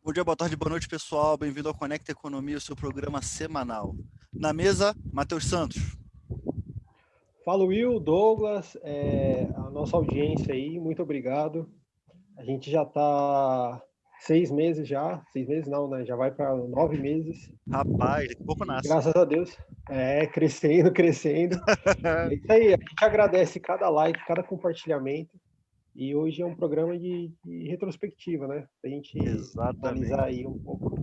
Bom dia, boa tarde, boa noite, pessoal. Bem-vindo ao Conecta Economia, o seu programa semanal. Na mesa, Matheus Santos. Fala, Will, Douglas, a nossa audiência aí, muito obrigado. A gente já está 6 meses já, 6 meses não, né? Já vai para 9 meses. Rapaz, daqui a pouco E nasce. graças a Deus, crescendo, crescendo. É isso aí, a gente agradece cada like, cada compartilhamento. E hoje é um programa de retrospectiva, né? Para a gente analisar Exatamente. aí um pouco.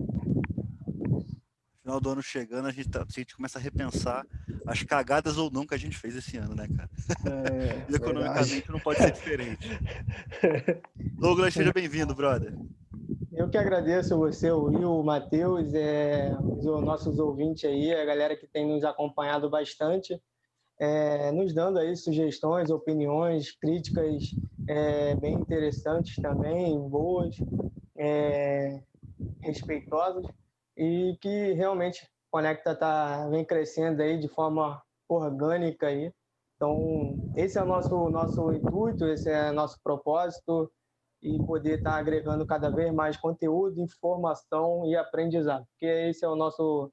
Final do ano chegando, a gente começa a repensar as cagadas ou não que a gente fez esse ano, né, cara? É E verdade. economicamente não pode ser diferente. Douglas, seja bem-vindo, brother. Eu que agradeço você, o Will, o Matheus, os nossos ouvintes aí, a galera que tem nos acompanhado bastante, nos dando aí sugestões, opiniões, críticas bem interessantes também, boas, respeitosas, e que realmente Conecta vem crescendo aí de forma orgânica aí. Então, esse é o nosso intuito, esse é o nosso propósito, e poder estar agregando cada vez mais conteúdo, informação e aprendizado, porque esse é o nosso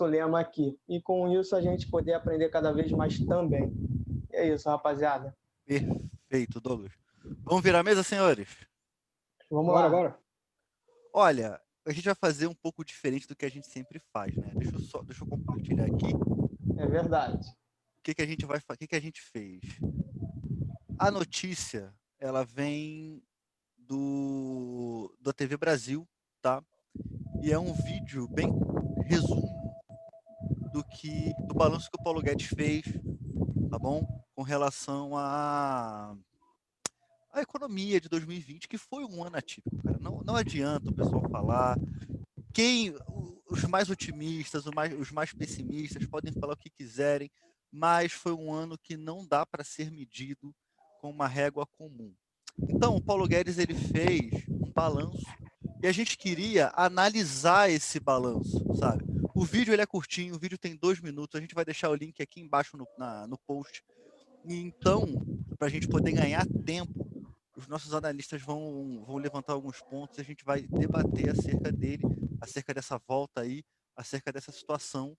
lema aqui. E com isso a gente poder aprender cada vez mais também. É isso, rapaziada. Perfeito, Douglas. Vamos virar a mesa, senhores? Vamos Bora, lá. bora. Olha, a gente vai fazer um pouco diferente do que a gente sempre faz, né? Deixa eu compartilhar aqui É verdade. o que que a gente fez. A notícia, ela vem da TV Brasil, tá? E é um vídeo bem resumo do balanço que o Paulo Guedes fez, tá bom? Com relação à economia de 2020, que foi um ano atípico, cara. Não adianta o pessoal falar. Os mais otimistas, os mais pessimistas podem falar o que quiserem, mas foi um ano que não dá para ser medido com uma régua comum. Então, o Paulo Guedes ele fez um balanço e a gente queria analisar esse balanço, sabe? O vídeo ele é curtinho, o vídeo tem 2 minutos, a gente vai deixar o link aqui embaixo no post. E então, para a gente poder ganhar tempo, os nossos analistas vão levantar alguns pontos e a gente vai debater acerca dele, acerca dessa volta aí, acerca dessa situação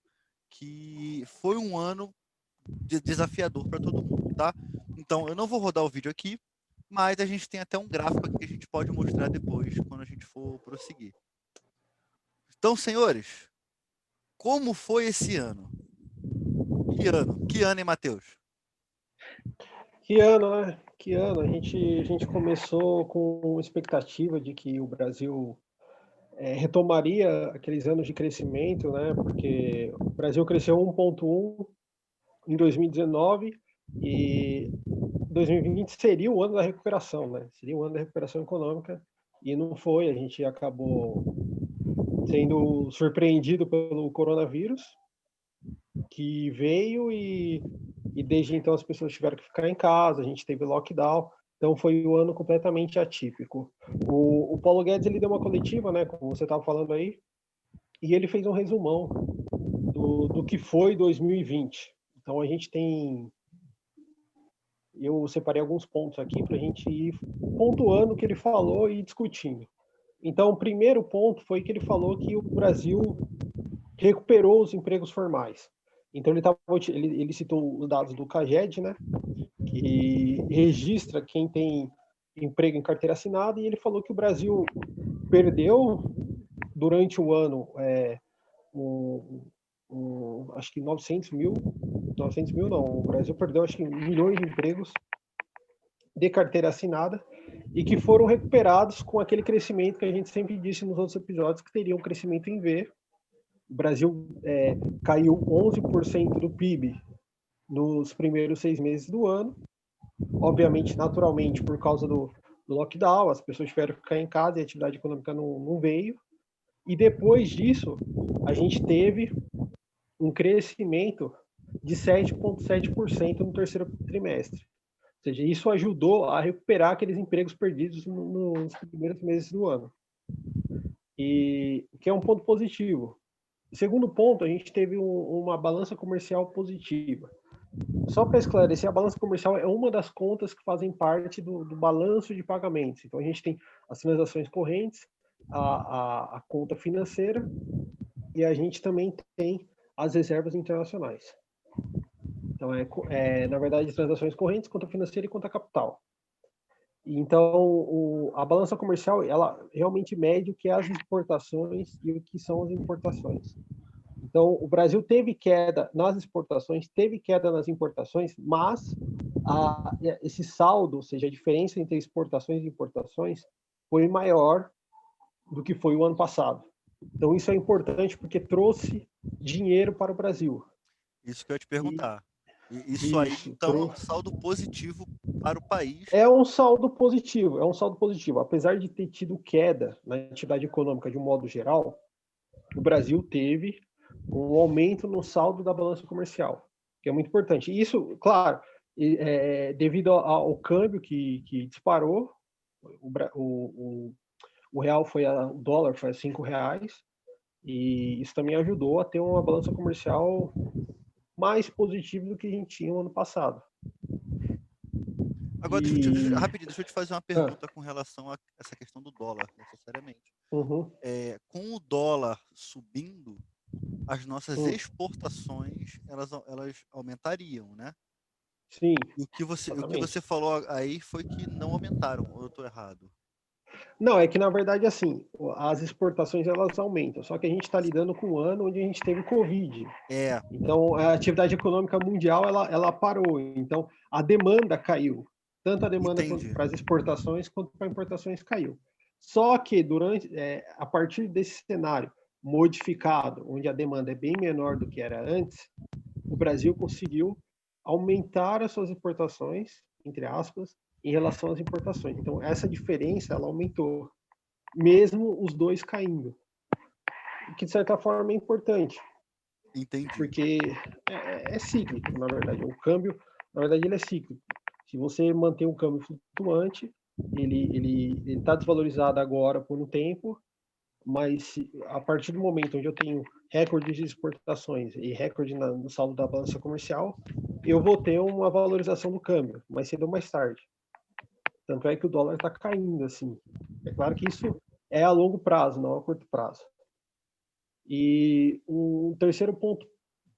que foi um ano desafiador para todo mundo, tá? Então, eu não vou rodar o vídeo aqui, mas a gente tem até um gráfico aqui que a gente pode mostrar depois, quando a gente for prosseguir. Então, senhores, como foi esse ano? Que ano? Que ano, hein, Matheus? Que ano, né? Que ano. A gente começou com expectativa de que o Brasil retomaria aqueles anos de crescimento, né? Porque o Brasil cresceu 1,1 em 2019 e 2020 seria o ano da recuperação, né? Seria o ano da recuperação econômica e não foi. A gente acabou sendo surpreendido pelo coronavírus, que veio e desde então as pessoas tiveram que ficar em casa, a gente teve lockdown, então foi um ano completamente atípico. O Paulo Guedes ele deu uma coletiva, né, como você estava falando aí, e ele fez um resumão do que foi 2020. Então a gente tem, eu separei alguns pontos aqui para a gente ir pontuando o que ele falou e discutindo. Então o primeiro ponto foi que ele falou que o Brasil recuperou os empregos formais. Então ele citou os dados do CAGED, né, que registra quem tem emprego em carteira assinada, e ele falou que o Brasil perdeu durante o ano acho que 900 mil não, o Brasil perdeu acho que milhões de empregos de carteira assinada e que foram recuperados com aquele crescimento que a gente sempre disse nos outros episódios, que teria um crescimento em V. O Brasil caiu 11% do PIB nos primeiros 6 meses do ano, obviamente, naturalmente, por causa do lockdown, as pessoas tiveram que ficar em casa e a atividade econômica não veio. E depois disso, a gente teve um crescimento de 7,7% no terceiro trimestre. Ou seja, isso ajudou a recuperar aqueles empregos perdidos nos primeiros meses do ano. E que é um ponto positivo. Segundo ponto, a gente teve uma balança comercial positiva. Só para esclarecer, a balança comercial é uma das contas que fazem parte do balanço de pagamentos. Então, a gente tem as transações correntes a conta financeira e a gente também tem as reservas internacionais. Então, na verdade, transações correntes, conta financeira e conta capital. Então, a balança comercial, ela realmente mede o que é as exportações e o que são as importações. Então, o Brasil teve queda nas exportações, teve queda nas importações, mas esse saldo, ou seja, a diferença entre exportações e importações, foi maior do que foi o ano passado. Então, isso é importante porque trouxe dinheiro para o Brasil. Isso que eu ia te perguntar. Isso aí, então, é um saldo positivo para o país. É um saldo positivo, é um saldo positivo. Apesar de ter tido queda na atividade econômica de um modo geral, o Brasil teve um aumento no saldo da balança comercial, que é muito importante. Isso, claro, devido ao câmbio que disparou, o real o dólar foi a R$ 5, e isso também ajudou a ter uma balança comercial mais positiva do que a gente tinha no ano passado. Agora, rapidinho, deixa eu te fazer uma pergunta com relação a essa questão do dólar, necessariamente. Uhum. Com o dólar subindo, as nossas exportações, elas aumentariam, né? Sim. E o que você falou aí foi que não aumentaram, ou eu estou errado? Não, é que na verdade, assim, as exportações elas aumentam, só que a gente está lidando com um ano onde a gente teve Covid. Então, a atividade econômica mundial, ela parou. Então, a demanda caiu. Tanto a demanda para as exportações quanto para importações caiu. Só que a partir desse cenário modificado, onde a demanda é bem menor do que era antes, o Brasil conseguiu aumentar as suas exportações, entre aspas, em relação às importações. Então, essa diferença, ela aumentou, mesmo os dois caindo. O que, de certa forma, é importante. Entendi. Porque é cíclico, na verdade. O câmbio, na verdade, ele é cíclico. Se você mantém um câmbio flutuante, ele está desvalorizado agora por um tempo, mas a partir do momento onde eu tenho recordes de exportações e recorde no saldo da balança comercial, eu vou ter uma valorização do câmbio, mais cedo ou mais tarde. Tanto é que o dólar está caindo, assim. É claro que isso é a longo prazo, não a curto prazo. E um terceiro ponto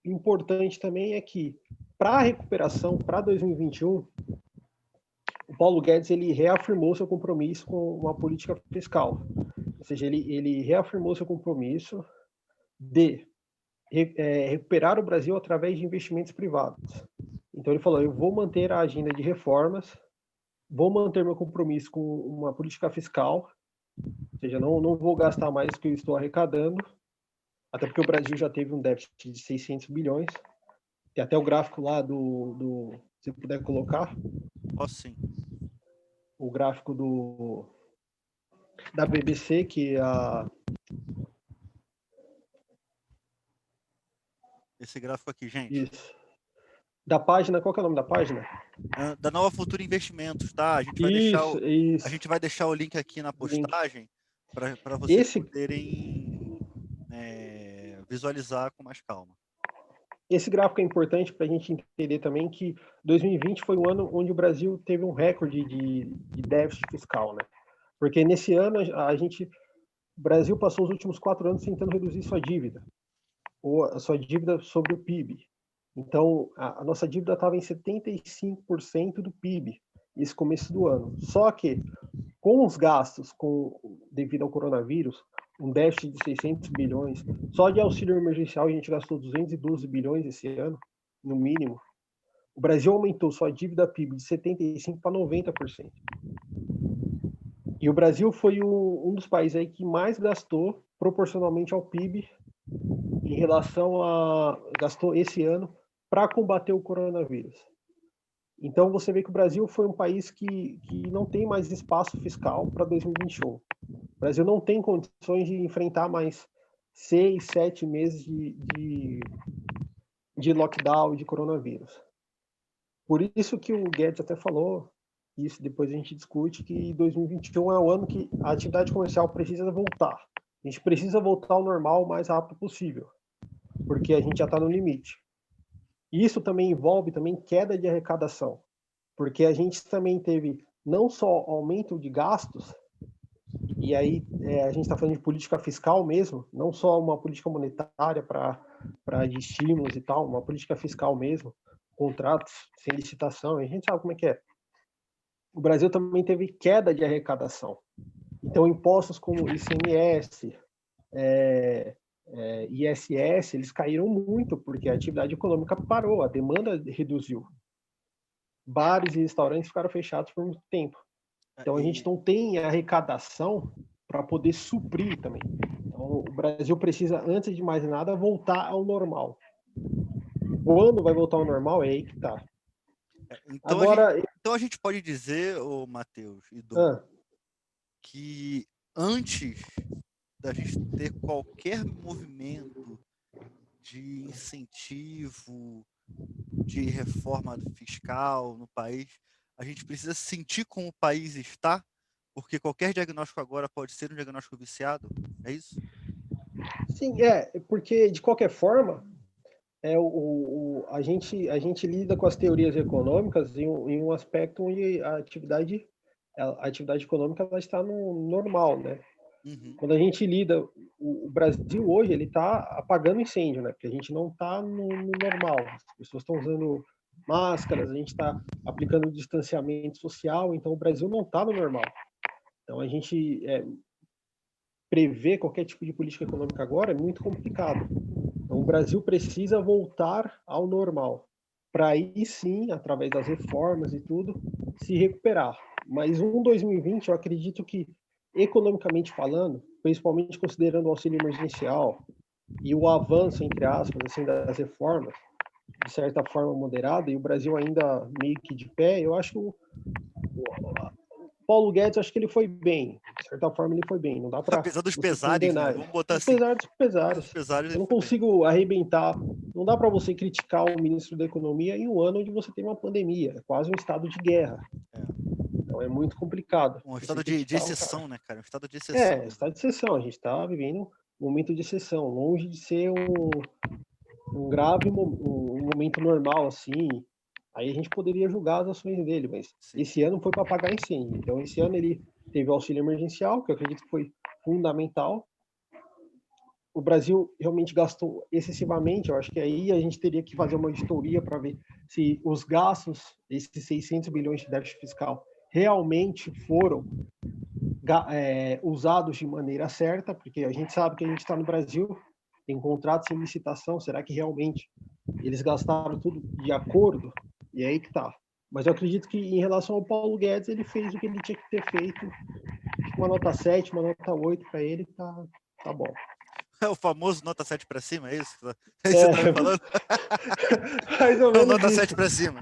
importante também é que, para a recuperação, para 2021, o Paulo Guedes ele reafirmou seu compromisso com uma política fiscal. Ou seja, ele reafirmou seu compromisso de recuperar o Brasil através de investimentos privados. Então ele falou, eu vou manter a agenda de reformas, vou manter meu compromisso com uma política fiscal, ou seja, não vou gastar mais do que eu estou arrecadando, até porque o Brasil já teve um déficit de 600 bilhões. Tem até o gráfico lá se puder colocar. Posso sim. O gráfico da BBC, que Esse gráfico aqui, gente. Isso. Da página, qual que é o nome da página? Da Nova Futura Investimentos, tá? A gente vai deixar o link aqui na postagem para vocês poderem visualizar com mais calma. Esse gráfico é importante para a gente entender também que 2020 foi um ano onde o Brasil teve um recorde de déficit fiscal, né? Porque nesse ano o Brasil passou os últimos 4 anos tentando reduzir sua dívida, ou a sua dívida sobre o PIB. Então, a nossa dívida estava em 75% do PIB esse começo do ano. Só que, com os gastos devido ao coronavírus, um déficit de 600 bilhões, só de auxílio emergencial a gente gastou 212 bilhões esse ano, no mínimo. O Brasil aumentou sua dívida PIB de 75% para 90%. E o Brasil foi um dos países aí que mais gastou proporcionalmente ao PIB em relação gastou esse ano para combater o coronavírus. Então você vê que o Brasil foi um país que não tem mais espaço fiscal para 2021. O Brasil não tem condições de enfrentar mais 6, 7 meses de lockdown e de coronavírus. Por isso que o Guedes até falou, isso depois a gente discute, que 2021 é o ano que a atividade comercial precisa voltar. A gente precisa voltar ao normal o mais rápido possível, porque a gente já está no limite. Isso também envolve queda de arrecadação, porque a gente também teve não só aumento de gastos, E aí a gente está falando de política fiscal mesmo, não só uma política monetária de estímulos e tal, uma política fiscal mesmo, contratos sem licitação, e a gente sabe como é que é. O Brasil também teve queda de arrecadação. Então, impostos como ICMS, ISS, eles caíram muito, porque a atividade econômica parou, a demanda reduziu. Bares e restaurantes ficaram fechados por muito tempo. Então, a gente não tem arrecadação para poder suprir também. Então, o Brasil precisa, antes de mais nada, voltar ao normal. Quando vai voltar ao normal, é aí que está. Então, então a gente pode dizer, ô Matheus e Douglas, que antes da gente ter qualquer movimento de incentivo, de reforma fiscal no país, a gente precisa sentir como o país está, porque qualquer diagnóstico agora pode ser um diagnóstico viciado, é isso? Sim, porque de qualquer forma, a gente lida com as teorias econômicas em um aspecto onde a atividade econômica ela está no normal, né? Uhum. Quando a gente lida, o Brasil hoje ele está apagando incêndio, né? Porque a gente não está no normal. As pessoas estão usando máscaras, a gente está aplicando distanciamento social, então o Brasil não está no normal. Então a gente prever qualquer tipo de política econômica agora é muito complicado. Então, o Brasil precisa voltar ao normal, para aí sim, através das reformas e tudo, se recuperar. Mas 2020, eu acredito que, economicamente falando, principalmente considerando o auxílio emergencial e o avanço, entre aspas, assim, das reformas, de certa forma moderada, e o Brasil ainda meio que de pé, eu acho que o Paulo Guedes, acho que ele foi bem. De certa forma, ele foi bem. Não dá para Apesar dos você pesares, né? condenar. Vamos botar assim. Apesar dos pesares. Pesares, eu não consigo arrebentar. Não dá para você criticar o ministro da Economia em um ano onde você tem uma pandemia. É quase um estado de guerra. Então é muito complicado. Um estado de exceção, né, cara? Um estado de exceção. Estado de exceção. A gente está vivendo um momento de exceção. Longe de ser um grave um momento normal, assim. Aí a gente poderia julgar as ações dele, mas sim, esse ano foi para apagar incêndio. Então, esse ano ele teve o auxílio emergencial, que eu acredito que foi fundamental. O Brasil realmente gastou excessivamente. Eu acho que aí a gente teria que fazer uma auditoria para ver se os gastos, esses 600 bilhões de déficit fiscal, realmente foram usados de maneira certa, porque a gente sabe que a gente está no Brasil, tem contratos sem licitação, será que realmente eles gastaram tudo de acordo? E é aí que tá. Mas eu acredito que em relação ao Paulo Guedes, ele fez o que ele tinha que ter feito. Uma nota 7, uma nota 8 para ele, tá bom. É o famoso nota 7 para cima, é isso? É isso que você tá me falando? Mais ou menos nota isso. 7 para cima.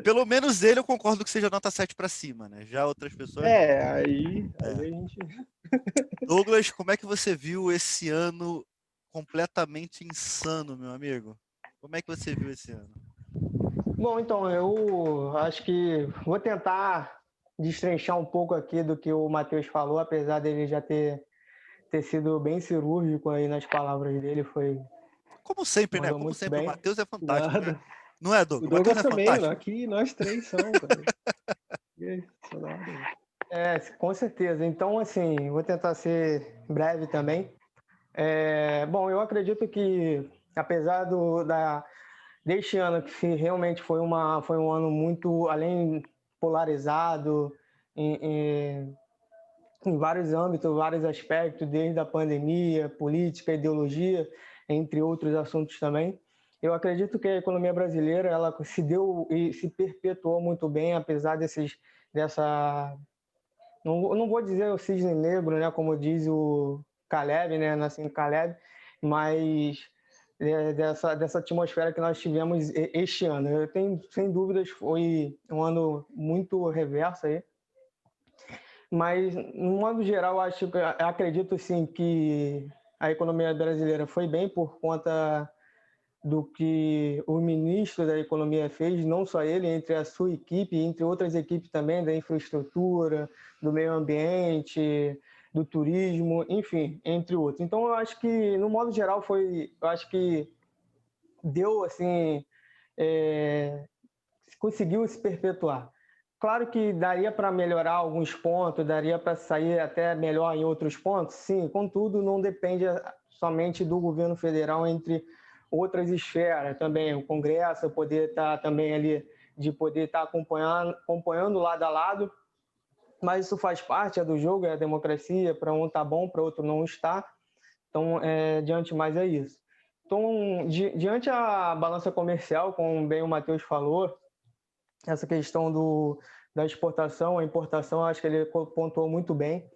Pelo menos ele eu concordo que seja nota 7 para cima, né? Já outras pessoas. Aí a gente. Douglas, como é que você viu esse ano completamente insano, meu amigo? Como é que você viu esse ano? Bom, então, eu acho que vou tentar destrinchar um pouco aqui do que o Matheus falou, apesar dele já ter sido bem cirúrgico aí nas palavras dele, foi... Como sempre, né? Como sempre, o Matheus é fantástico, né? Não é, Douglas? O Douglas é também, fantástico. Aqui nós três somos, com certeza. Então, assim, vou tentar ser breve também. Bom, eu acredito que, apesar deste ano, que realmente foi um ano muito, além polarizado em vários âmbitos, vários aspectos, desde a pandemia, política, ideologia, entre outros assuntos também. Eu acredito que a economia brasileira ela se deu e se perpetuou muito bem, apesar dessa... Não vou dizer o cisne negro, né, como diz o Caleb, né, Nassim Caleb, mas dessa atmosfera que nós tivemos este ano. Eu tenho, sem dúvidas, foi um ano muito reverso aí. Mas, no modo geral, eu acredito sim que a economia brasileira foi bem por conta do que o ministro da Economia fez, não só ele, entre a sua equipe, entre outras equipes também, da infraestrutura, do meio ambiente, do turismo, enfim, entre outros. Então, eu acho que, no modo geral, eu acho que deu, assim, conseguiu se perpetuar. Claro que daria para melhorar alguns pontos, daria para sair até melhor em outros pontos, sim, contudo, não depende somente do governo federal, entre outras esferas também, o Congresso poder estar também ali, de poder estar acompanhando lado a lado, mas isso faz parte do jogo, é a democracia, para um está bom, para outro não está, então, diante mais é isso. Então, diante a balança comercial, como bem o Matheus falou, essa questão da exportação, a importação, acho que ele pontuou muito bem.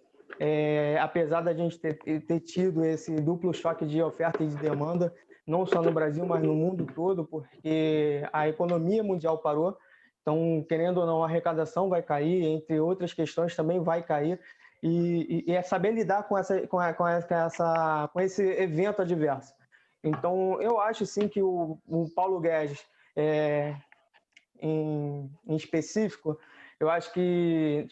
Apesar da gente ter tido esse duplo choque de oferta e de demanda, não só no Brasil, mas no mundo todo, porque a economia mundial parou. Então, querendo ou não, a arrecadação vai cair, entre outras questões também vai cair. E é saber lidar com esse evento adverso. Então, eu acho sim que o Paulo Guedes, em específico, eu acho que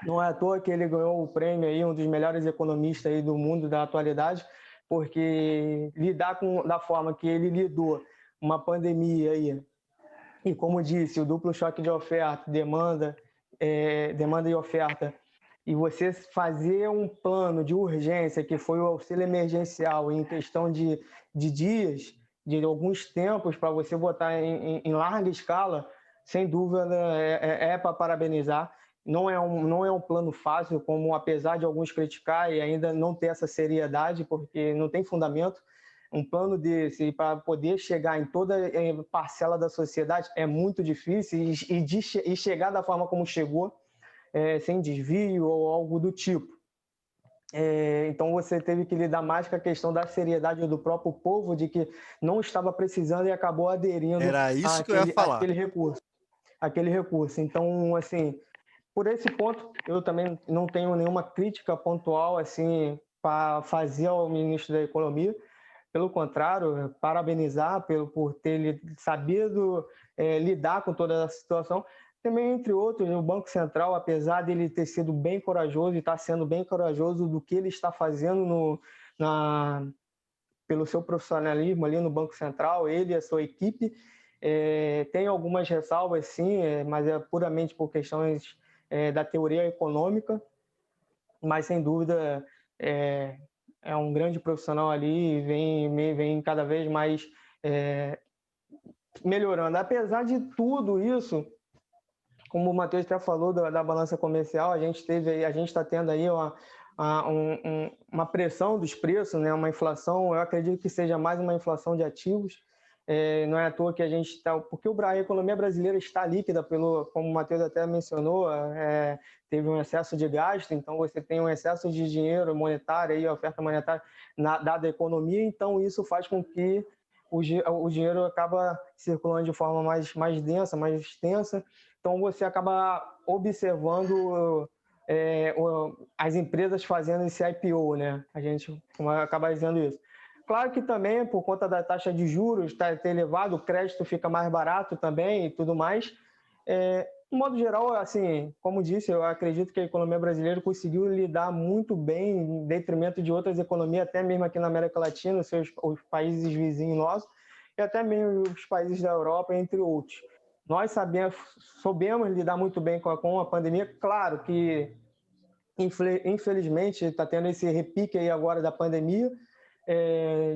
não é à toa que ele ganhou o prêmio aí, um dos melhores economistas aí do mundo da atualidade, porque lidar da forma que ele lidou uma pandemia aí, e como disse, o duplo choque de oferta, demanda e oferta, e você fazer um plano de urgência, que foi o auxílio emergencial, em questão de dias, de alguns tempos, para você botar em larga escala, sem dúvida para parabenizar. Não é um plano fácil, como apesar de alguns criticar e ainda não ter essa seriedade, porque não tem fundamento. Um plano desse, para poder chegar em toda parcela da sociedade, é muito difícil, e chegar da forma como chegou, sem desvio ou algo do tipo. Então você teve que lidar mais com a questão da seriedade do próprio povo, de que não estava precisando e acabou aderindo Era isso que eu ia falar. Aquele recurso. Então, assim, por esse ponto, eu também não tenho nenhuma crítica pontual assim para fazer ao ministro da Economia. Pelo contrário, parabenizar por ter sabido lidar com toda a situação. Também, entre outros, o Banco Central, apesar dele ter sido bem corajoso e está sendo bem corajoso do que ele está fazendo pelo seu profissionalismo ali no Banco Central, ele e a sua equipe, tem algumas ressalvas, sim, mas é puramente por questões da teoria econômica, mas, sem dúvida, é um grande profissional ali e vem cada vez mais melhorando. Apesar de tudo isso, como o Matheus até falou da balança comercial, a gente está tendo aí uma pressão dos preços, né? Uma inflação, eu acredito que seja mais uma inflação de ativos. Não é à toa que a gente está... Porque a economia brasileira está líquida, como o Matheus até mencionou, teve um excesso de gasto, então você tem um excesso de dinheiro monetário, aí, oferta monetária dada a economia, então isso faz com que o dinheiro acaba circulando de forma mais densa, mais extensa, então você acaba observando as empresas fazendo esse IPO, né? A gente acaba dizendo isso. Claro que também, por conta da taxa de juros ter elevado, o crédito fica mais barato também e tudo mais. De modo geral, assim, como disse, eu acredito que a economia brasileira conseguiu lidar muito bem em detrimento de outras economias, até mesmo aqui na América Latina, os países vizinhos nossos, e até mesmo os países da Europa, entre outros. Nós soubemos lidar muito bem com a pandemia. Claro que, infelizmente, está tendo esse repique aí agora da pandemia.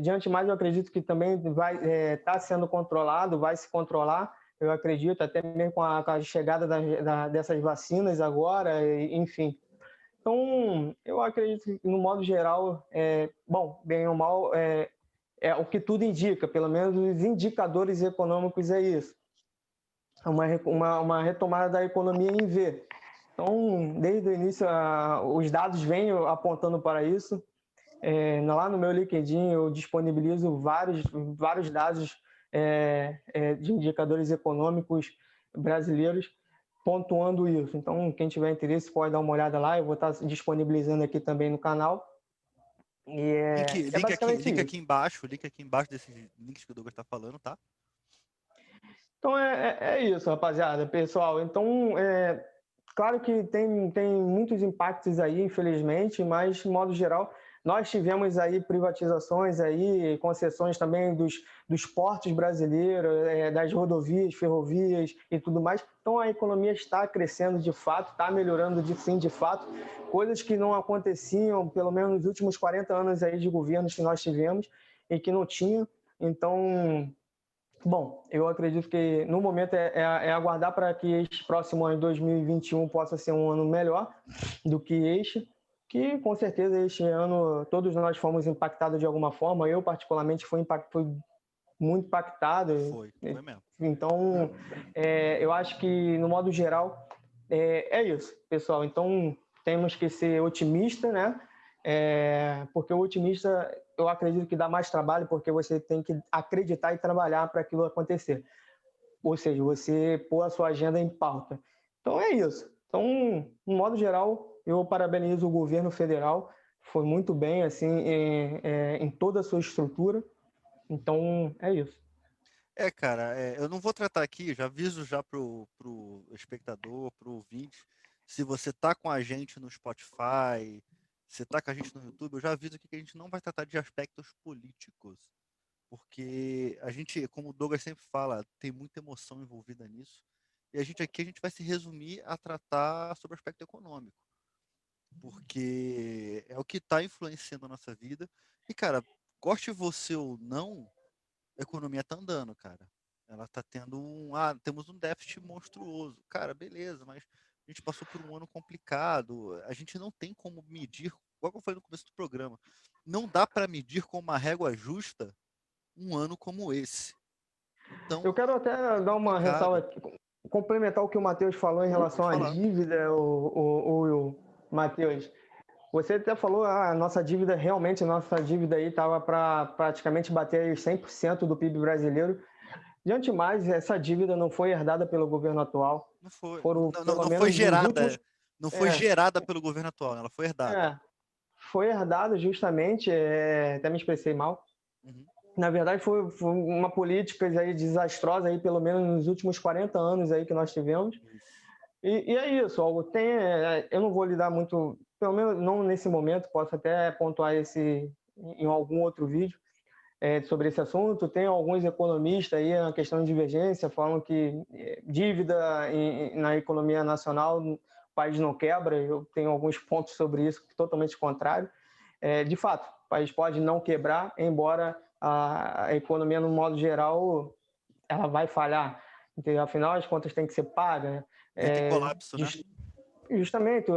Diante mais, eu acredito que também vai estar sendo controlado, vai se controlar, eu acredito, até mesmo com a chegada dessas vacinas agora, enfim. Então, eu acredito que, no modo geral, bem ou mal, o que tudo indica, pelo menos os indicadores econômicos é isso. Uma retomada da economia em V. Então, desde o início, os dados vêm apontando para isso. Lá no meu LinkedIn eu disponibilizo vários dados de indicadores econômicos brasileiros pontuando isso. Então, quem tiver interesse pode dar uma olhada lá, eu vou estar disponibilizando aqui também no canal. Link aqui embaixo desses links que o Douglas está falando, tá? Então é isso, rapaziada, pessoal. Então, claro que tem muitos impactos aí, infelizmente, mas, de modo geral, Nós tivemos aí privatizações, aí, concessões também dos portos brasileiros, das rodovias, ferrovias e tudo mais. Então a economia está crescendo de fato, está melhorando de fato, coisas que não aconteciam, pelo menos nos últimos 40 anos aí de governos que nós tivemos e que não tinham. Então, bom, eu acredito que no momento é aguardar para que este próximo ano, 2021, possa ser um ano melhor do que este, que com certeza este ano todos nós fomos impactados de alguma forma. Eu, particularmente, fui muito impactado. Foi mesmo. Então, eu acho que, no modo geral, é isso, pessoal. Então, temos que ser otimistas, né? Porque o otimista, eu acredito que dá mais trabalho, porque você tem que acreditar e trabalhar para aquilo acontecer. Ou seja, você pôr a sua agenda em pauta. Então, é isso. Então, no modo geral, eu parabenizo o governo federal. Foi muito bem, assim, em toda a sua estrutura. Então, é isso. Cara, eu não vou tratar aqui, eu já aviso já pro espectador, pro ouvinte, se você tá com a gente no Spotify, se tá com a gente no YouTube, eu já aviso aqui que a gente não vai tratar de aspectos políticos, porque a gente, como o Douglas sempre fala, tem muita emoção envolvida nisso, e a gente vai se resumir a tratar sobre o aspecto econômico, porque é o que está influenciando a nossa vida, e cara, goste você ou não, a economia tá andando, cara. Ela tá tendo temos um déficit monstruoso. Cara, beleza, mas a gente passou por um ano complicado. A gente não tem como medir, igual eu falei no começo do programa, não dá para medir com uma régua justa um ano como esse. Então, eu quero até dar uma ressalva aqui, complementar o que o Matheus falou em relação à dívida, o Matheus. Você até falou, nossa dívida aí estava para praticamente bater 100% do PIB brasileiro. De antemais, essa dívida não foi herdada pelo governo atual. Não foi. Pelo Não menos foi gerada. últimos... Não foi gerada pelo governo atual, ela foi herdada. Foi herdada justamente, até me expressei mal. Uhum. Na verdade, foi uma política aí desastrosa, aí, pelo menos nos últimos 40 anos aí que nós tivemos. E é isso, eu não vou lidar muito, pelo menos não nesse momento, posso até pontuar em algum outro vídeo sobre esse assunto. Tem alguns economistas aí, na questão de divergência, falam que dívida na economia nacional, o país não quebra. Eu tenho alguns pontos sobre isso totalmente contrário. De fato, o país pode não quebrar, embora a economia, no modo geral, ela vai falhar. Entendeu? Afinal, as contas têm que ser pagas. Entra em colapso, né? Justamente,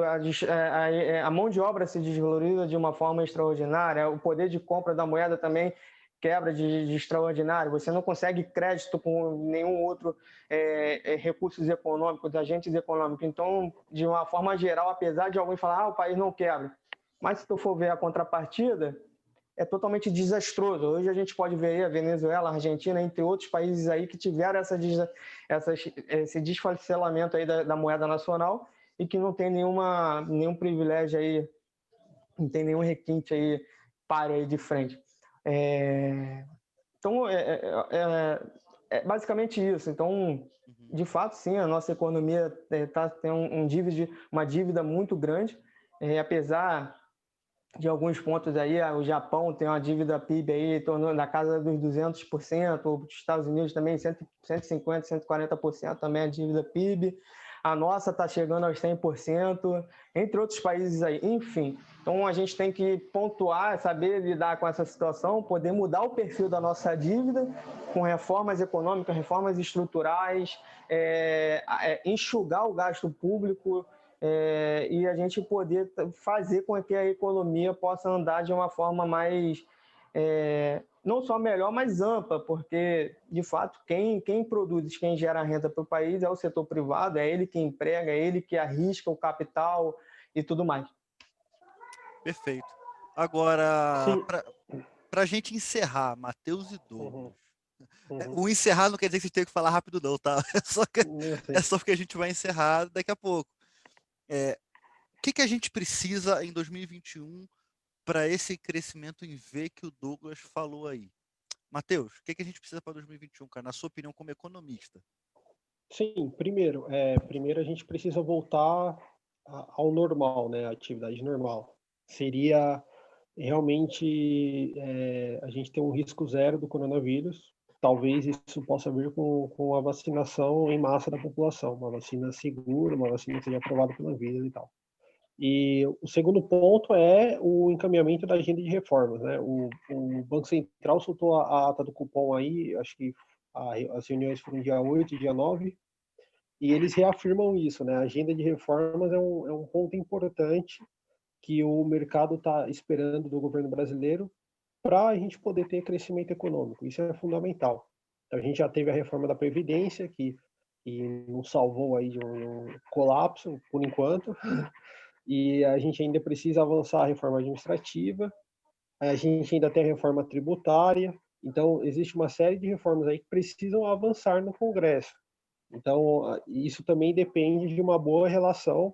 a mão de obra se desvaloriza de uma forma extraordinária, o poder de compra da moeda também quebra de extraordinário, você não consegue crédito com nenhum outro recursos econômicos, agentes econômicos. Então, de uma forma geral, apesar de alguém falar, o país não quebra, mas se tu for ver a contrapartida, é totalmente desastroso. Hoje a gente pode ver aí a Venezuela, a Argentina, entre outros países aí que tiveram esse desfacelamento aí da moeda nacional e que não tem nenhum privilégio aí, não tem nenhum requinte aí páreo aí de frente. Então, é basicamente isso. Então, de fato, sim, a nossa economia tem uma dívida muito grande, apesar de alguns pontos aí, o Japão tem uma dívida PIB aí na casa dos 200%, os Estados Unidos também 150%, 140% também a dívida PIB, a nossa está chegando aos 100%, entre outros países aí, enfim. Então a gente tem que pontuar, saber lidar com essa situação, poder mudar o perfil da nossa dívida com reformas econômicas, reformas estruturais, enxugar o gasto público, e a gente poder fazer com que a economia possa andar de uma forma mais, não só melhor, mas ampla, porque, de fato, quem produz, quem gera renda para o país é o setor privado, é ele que emprega, é ele que arrisca o capital e tudo mais. Perfeito. Agora, para a gente encerrar, Matheus e Douglas. O encerrar não quer dizer que você tem que falar rápido, não, tá? É só porque a gente vai encerrar daqui a pouco. O que a gente precisa em 2021 para esse crescimento em V que o Douglas falou aí? Matheus, o que a gente precisa para 2021, cara, na sua opinião como economista? Sim, primeiro a gente precisa voltar ao normal, né, a atividade normal. Seria realmente a gente tem um risco zero do coronavírus. Talvez isso possa vir com a vacinação em massa da população, uma vacina segura, uma vacina que seja aprovada pela Anvisa e tal. E o segundo ponto é o encaminhamento da agenda de reformas, né? O Banco Central soltou a ata do cupom aí, acho que as reuniões foram dia 8 e dia 9, e eles reafirmam isso, né? A agenda de reformas é um ponto importante que o mercado está esperando do governo brasileiro para a gente poder ter crescimento econômico. Isso é fundamental. Então, a gente já teve a reforma da Previdência, que nos salvou aí de um colapso, por enquanto, e a gente ainda precisa avançar a reforma administrativa, a gente ainda tem a reforma tributária, então existe uma série de reformas aí que precisam avançar no Congresso. Então, isso também depende de uma boa relação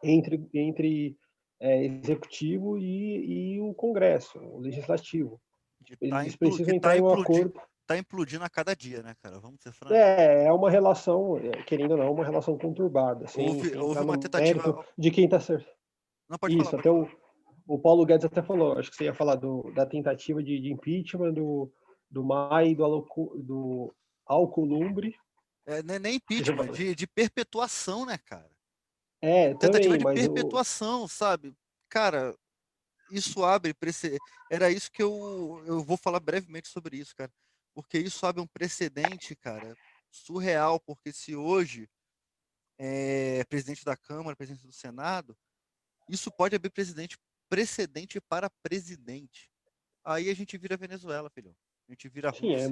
entre executivo e o Congresso, o legislativo. Eles precisam entrar em um acordo. Tá implodindo a cada dia, né, cara? Vamos ser francos. É uma relação, querendo ou não, uma relação conturbada, sem Houve entrar uma no tentativa. mérito de quem está certo. Não, pode falar. Isso, até o Paulo Guedes até falou, acho que você ia falar da tentativa de impeachment do Maia e do Alcolumbre. Nem impeachment, de perpetuação, né, cara? Tentativa de mas perpetuação, sabe? Cara, isso abre Era isso que eu vou falar brevemente sobre isso, cara. Porque isso abre um precedente, cara, surreal. Porque se hoje presidente da Câmara, presidente do Senado, isso pode abrir precedente para presidente. Aí a gente vira Venezuela, filhão. A gente vira sim, Rússia.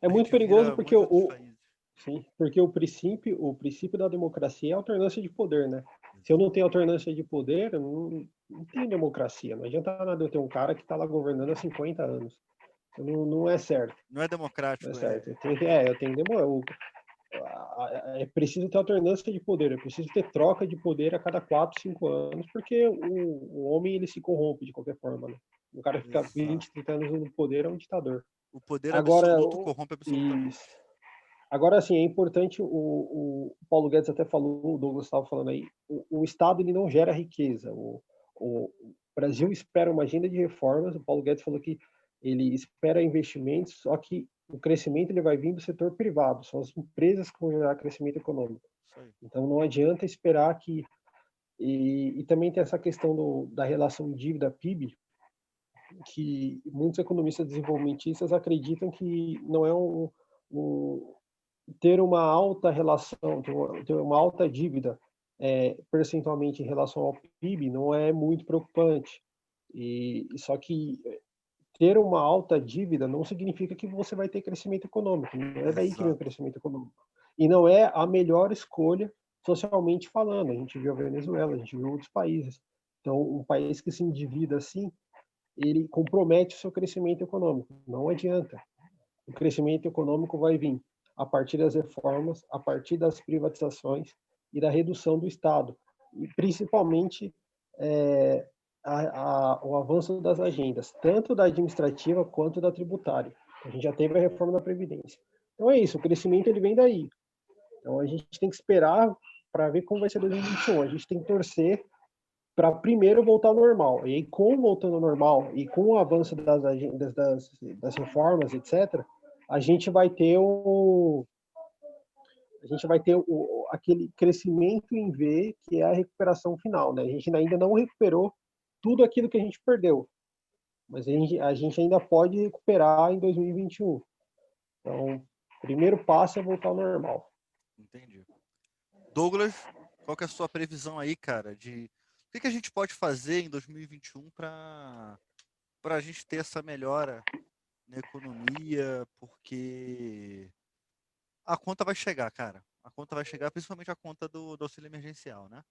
É muito gente perigoso vira porque muitos outros países. sim, porque o princípio da democracia é a alternância de poder, né? Se eu não tenho alternância de poder, não tem democracia. Não adianta nada eu ter um cara que está lá governando há 50 anos. Não é certo. Não é democrático. Não é certo. Eu tenho é preciso ter alternância de poder, é preciso ter troca de poder a cada 4, 5 anos, porque o homem ele se corrompe de qualquer forma, né? O cara que fica 20, 30 anos no poder é um ditador. O poder Agora, absoluto corrompe absolutamente. Agora, assim, é importante, o Paulo Guedes até falou, o Douglas estava falando aí, o Estado ele não gera riqueza. O Brasil espera uma agenda de reformas, o Paulo Guedes falou que ele espera investimentos, só que o crescimento ele vai vir do setor privado, são as empresas que vão gerar crescimento econômico. Então, não adianta esperar que... E também tem essa questão da relação dívida-PIB, que muitos economistas desenvolvimentistas acreditam que não é ter uma alta relação, ter uma alta dívida percentualmente em relação ao PIB não é muito preocupante. Só que ter uma alta dívida não significa que você vai ter crescimento econômico. Não é daí que vem o crescimento econômico. E não é a melhor escolha socialmente falando. A gente viu a Venezuela, a gente viu outros países. Então, um país que se endivida assim, ele compromete o seu crescimento econômico. Não adianta. O crescimento econômico vai vir a partir das reformas, a partir das privatizações e da redução do Estado, e principalmente o avanço das agendas, tanto da administrativa quanto da tributária. A gente já teve a reforma da Previdência. Então é isso, o crescimento ele vem daí. Então a gente tem que esperar para ver como vai ser 2021. A gente tem que torcer para primeiro voltar ao normal. E aí, com voltando ao normal e com o avanço das agendas, das reformas, etc., a gente vai ter aquele crescimento em V, que é a recuperação final, né? A gente ainda não recuperou tudo aquilo que a gente perdeu, mas a gente ainda pode recuperar em 2021. Então, o primeiro passo é voltar ao normal. Entendi. Douglas, qual que é a sua previsão aí, cara, de o que a gente pode fazer em 2021 para a gente ter essa melhora na economia, porque a conta vai chegar, cara. A conta vai chegar, principalmente a conta do auxílio emergencial, né?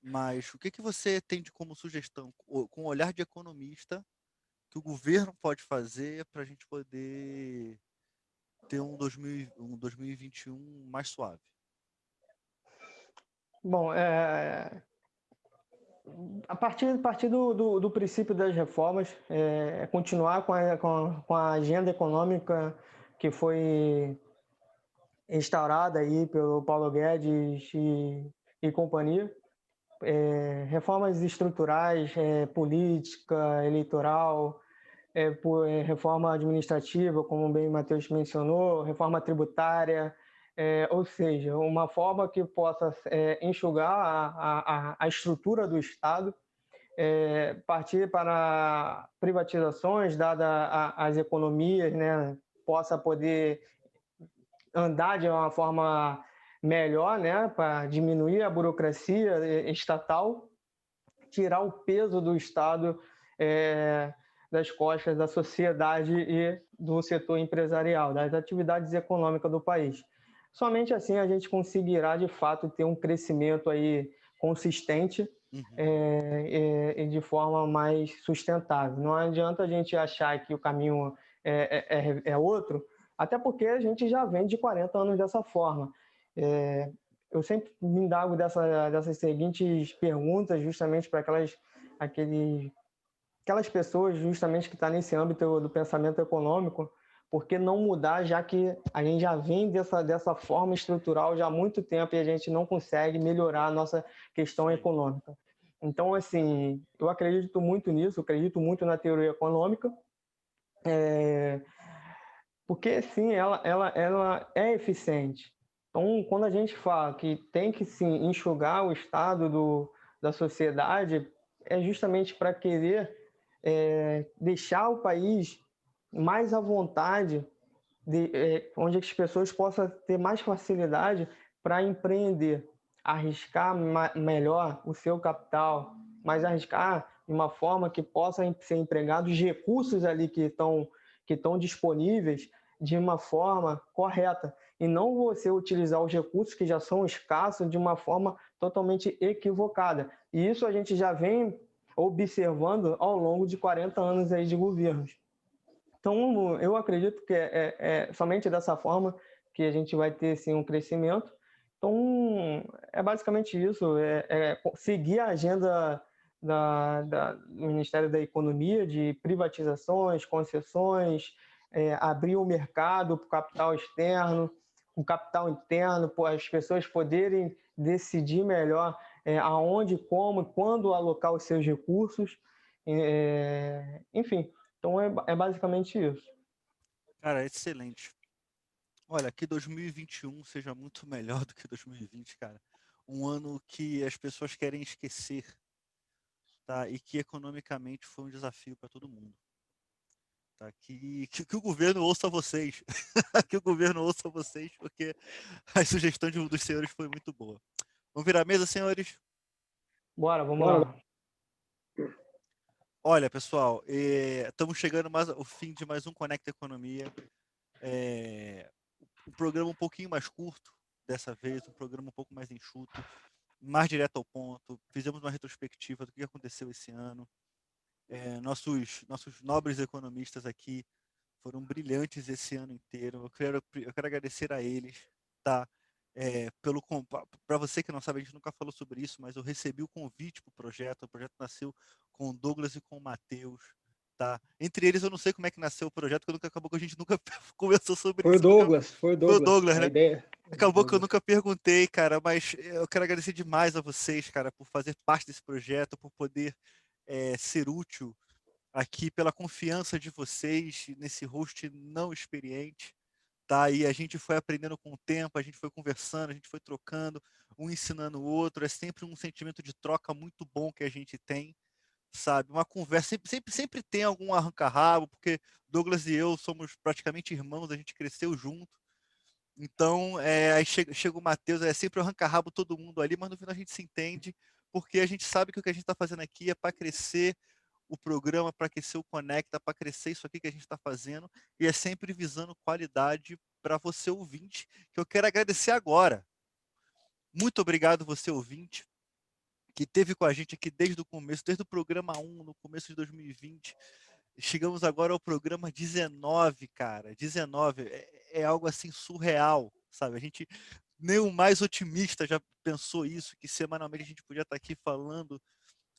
Mas o que você tem como sugestão, com o olhar de economista, que o governo pode fazer para a gente poder ter um 2021 mais suave? Bom, a partir do princípio das reformas, continuar com a agenda econômica que foi instaurada aí pelo Paulo Guedes e companhia, reformas estruturais, política, eleitoral, reforma administrativa, como bem o Matheus mencionou, reforma tributária, ou seja, uma forma que possa enxugar a estrutura do Estado, partir para privatizações, dadas as economias, né, possa poder andar de uma forma melhor, né, para diminuir a burocracia estatal, tirar o peso do Estado das costas da sociedade e do setor empresarial, das atividades econômicas do país. Somente assim a gente conseguirá, de fato, ter um crescimento aí consistente e de forma mais sustentável. Não adianta a gente achar que o caminho é outro, até porque a gente já vem de 40 anos dessa forma. Eu sempre me indago dessas seguintes perguntas, justamente para aquelas pessoas justamente que estão nesse âmbito do pensamento econômico, por que não mudar, já que a gente já vem dessa forma estrutural já há muito tempo e a gente não consegue melhorar a nossa questão econômica. Então, assim, eu acredito muito nisso, acredito muito na teoria econômica, porque, sim, ela é eficiente. Então, quando a gente fala que tem que, sim, enxugar o estado da sociedade, é justamente para querer deixar o país mais à vontade, onde as pessoas possam ter mais facilidade para empreender, arriscar melhor o seu capital, mas arriscar de uma forma que possa ser empregado os recursos ali que estão disponíveis de uma forma correta, e não você utilizar os recursos que já são escassos de uma forma totalmente equivocada. E isso a gente já vem observando ao longo de 40 anos aí de governos. Então, eu acredito que é somente dessa forma que a gente vai ter sim, um crescimento. Então, é basicamente isso, seguir a agenda do Ministério da Economia de privatizações, concessões, abrir o mercado para o capital externo, o capital interno, as pessoas poderem decidir melhor aonde, como, quando alocar os seus recursos, enfim. Então é basicamente isso. Cara, excelente. Olha, que 2021 seja muito melhor do que 2020, cara. Um ano que as pessoas querem esquecer, tá? E que economicamente foi um desafio para todo mundo. Tá? Que o governo ouça vocês. Que o governo ouça vocês, porque a sugestão dos senhores foi muito boa. Vamos virar a mesa, senhores? Bora, vamos lá. Olha, pessoal, estamos chegando ao fim de mais um Conecta Economia. Um programa um pouquinho mais curto, dessa vez, um programa um pouco mais enxuto, mais direto ao ponto. Fizemos uma retrospectiva do que aconteceu esse ano. Nossos nobres economistas aqui foram brilhantes esse ano inteiro. Eu quero agradecer a eles, tá? Para você que não sabe, a gente nunca falou sobre isso, mas eu recebi o convite para o projeto. O projeto nasceu com o Douglas e com o Matheus, tá? Entre eles, eu não sei como é que nasceu o projeto, porque acabou que a gente nunca conversou sobre isso. Foi o Douglas, né? a ideia. Acabou que eu nunca perguntei, cara, mas eu quero agradecer demais a vocês, cara, por fazer parte desse projeto, por poder ser útil aqui, pela confiança de vocês nesse host não experiente, tá? E a gente foi aprendendo com o tempo, a gente foi conversando, a gente foi trocando, um ensinando o outro. É sempre um sentimento de troca muito bom que a gente tem, sabe? Uma conversa, sempre tem algum arranca-rabo, porque Douglas e eu somos praticamente irmãos, a gente cresceu junto. Então, aí chega o Matheus, é sempre o arranca-rabo todo mundo ali, mas no final a gente se entende, porque a gente sabe que o que a gente está fazendo aqui é para crescer o programa, para crescer o Conecta, para crescer isso aqui que a gente está fazendo, e é sempre visando qualidade para você ouvinte, que eu quero agradecer agora. Muito obrigado, você ouvinte, que esteve com a gente aqui desde o começo, desde o programa 1, no começo de 2020. Chegamos agora ao programa 19, cara. 19 é algo assim surreal, sabe? A gente, nem o mais otimista já pensou isso, que semanalmente a gente podia estar aqui falando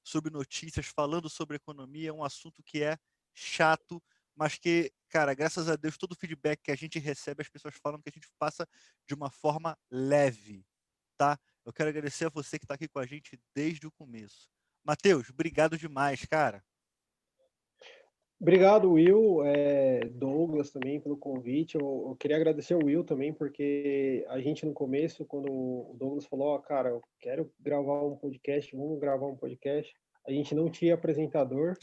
sobre notícias, falando sobre economia, um assunto que é chato, mas que, cara, graças a Deus, todo o feedback que a gente recebe, as pessoas falam que a gente passa de uma forma leve, tá? Eu quero agradecer a você que está aqui com a gente desde o começo. Matheus, obrigado demais, cara. Obrigado, Will, Douglas também pelo convite. Eu queria agradecer ao Will também, porque a gente no começo, quando o Douglas falou, ó, cara, eu quero gravar um podcast, vamos gravar um podcast, a gente não tinha apresentador,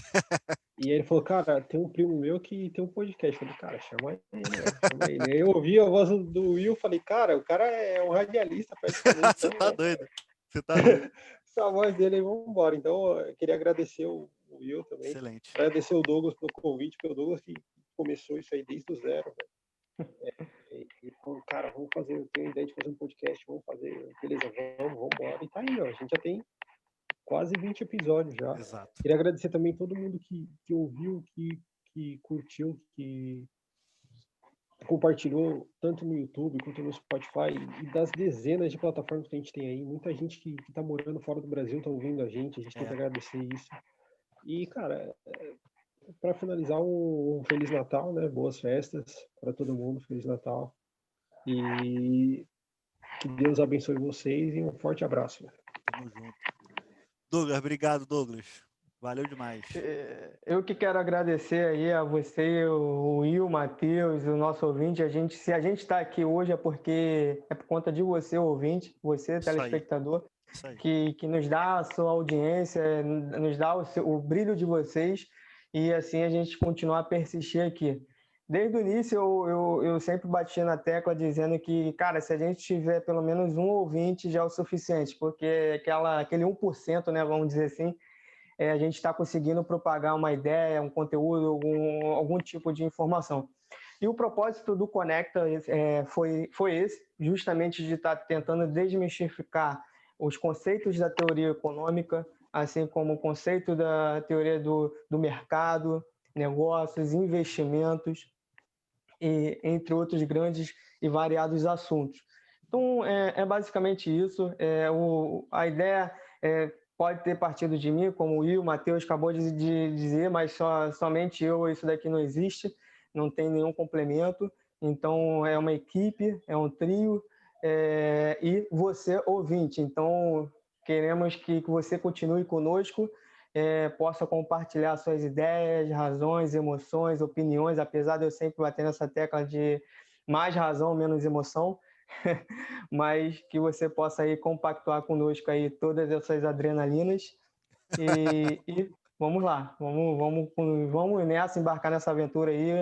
e ele falou, cara, tem um primo meu que tem um podcast. Eu falei, cara, chama ele, velho, chama ele. Aí eu ouvi a voz do Will, falei, cara, o cara é um radialista praticamente. Você Então, tá doido. Você tá doido. essa voz dele aí, vamos embora. Então, eu queria agradecer o Will também. Excelente. Agradecer o Douglas pelo convite, pelo Douglas que começou isso aí desde o zero. E falou, cara, vamos fazer, eu tenho a ideia de fazer um podcast, vamos fazer, beleza, vamos embora. E tá aí, ó, a gente já tem quase 20 episódios já. Exato. Queria agradecer também todo mundo que ouviu, que curtiu, que compartilhou tanto no YouTube quanto no Spotify e das dezenas de plataformas que a gente tem aí. Muita gente que está morando fora do Brasil está ouvindo a gente tem que agradecer isso. E, cara, para finalizar, um Feliz Natal, né? Boas festas para todo mundo, Feliz Natal. E que Deus abençoe vocês e um forte abraço. Tamo junto. Douglas, obrigado, Douglas. Valeu demais. Eu que quero agradecer aí a você, o Will, o Matheus, o nosso ouvinte. Se a gente está aqui hoje é porque é por conta de você, ouvinte, você, telespectador, que nos dá a sua audiência, nos dá o brilho de vocês e assim a gente continuar a persistir aqui. Desde o início eu sempre bati na tecla dizendo que, cara, se a gente tiver pelo menos um ouvinte já é o suficiente, porque aquele 1%, né, vamos dizer assim, a gente está conseguindo propagar uma ideia, um conteúdo, algum tipo de informação. E o propósito do Conecta foi esse, justamente de estar tentando desmistificar os conceitos da teoria econômica, assim como o conceito da teoria do mercado, negócios, investimentos, e entre outros grandes e variados assuntos. Então, é basicamente isso. A ideia pode ter partido de mim, como o Will, o Matheus acabou de dizer, mas somente eu, isso daqui não existe, não tem nenhum complemento. Então, é uma equipe, é um trio, e você, ouvinte. Então, queremos que você continue conosco, possa compartilhar suas ideias, razões, emoções, opiniões, apesar de eu sempre bater nessa tecla de mais razão, menos emoção, mas que você possa aí compactuar conosco aí todas essas adrenalinas e vamos lá, vamos nessa, embarcar nessa aventura aí,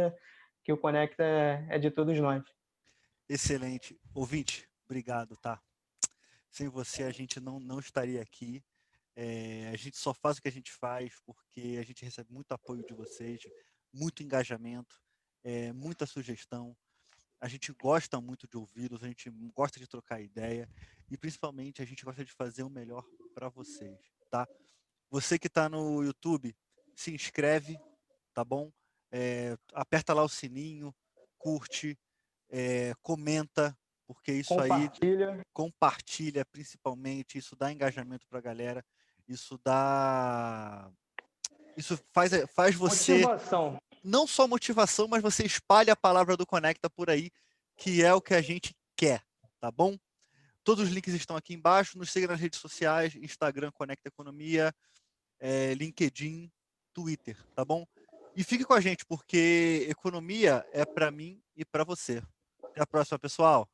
que o Conecta é de todos nós. Excelente. Ouvinte, obrigado, tá? Sem você a gente não estaria aqui. A gente só faz o que a gente faz porque a gente recebe muito apoio de vocês, muito engajamento, muita sugestão. A gente gosta muito de ouvi-los, a gente gosta de trocar ideia e principalmente a gente gosta de fazer o melhor para vocês, tá? Você que está no YouTube, se inscreve, tá bom? Aperta lá o sininho, curte, comenta, porque isso compartilha principalmente, isso dá engajamento para a galera, isso faz você motivação. Não só motivação, mas você espalha a palavra do Conecta por aí, que é o que a gente quer, tá bom? Todos os links estão aqui embaixo, nos siga nas redes sociais, Instagram Conecta Economia, LinkedIn, Twitter, tá bom? E fique com a gente, porque economia é para mim e para você. Até a próxima, pessoal!